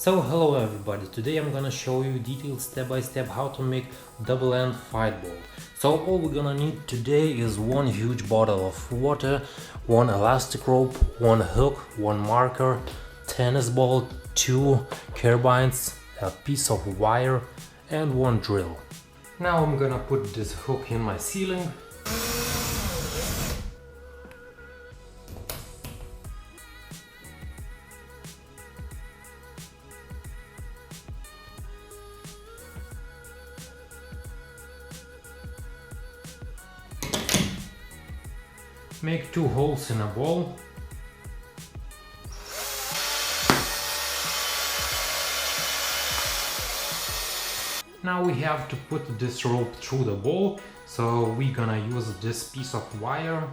So hello everybody, today I'm gonna show you detailed step by step how to make double end fight ball. So all we're gonna need today is one huge bottle of water, one elastic rope, one hook, one marker, tennis ball, two carbines, a piece of wire and one drill. Now I'm gonna put this hook in my ceiling. Make two holes in a ball. Now we have to put this rope through the ball, so we're gonna use this piece of wire.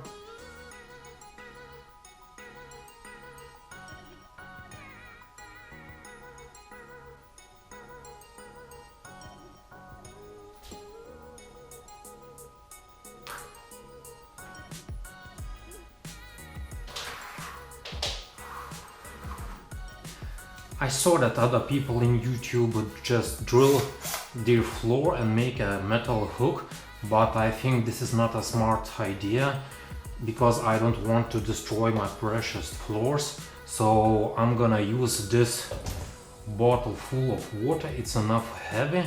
I saw that other people in YouTube would just drill their floor and make a metal hook, but I think this is not a smart idea because I don't want to destroy my precious floors. So I'm gonna use this bottle full of water. It's enough heavy.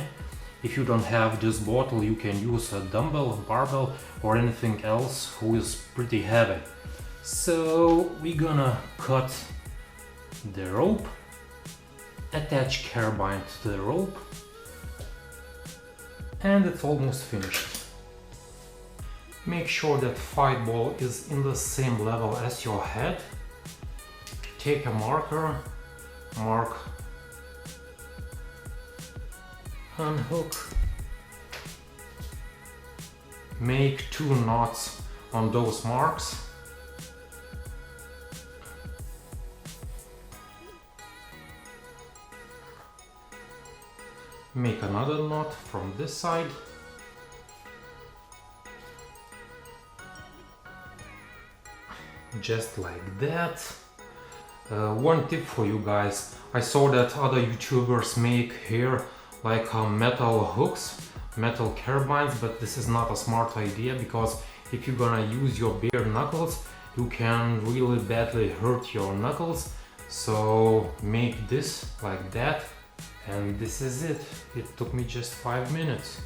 If you don't have this bottle, you can use a dumbbell, barbell or anything else who is pretty heavy. So we're gonna cut the rope, attach carbine to the rope, and it's almost finished. Make sure that fight ball is in the same level as your head. Take a marker, mark, unhook, make two knots on those marks. Make another knot from this side. Just like that. One tip for you guys. I saw that other YouTubers make here like metal hooks, metal carbines, but this is not a smart idea because if you're gonna use your bare knuckles, you can really badly hurt your knuckles. So make this like that. And this is it. It took me just 5 minutes.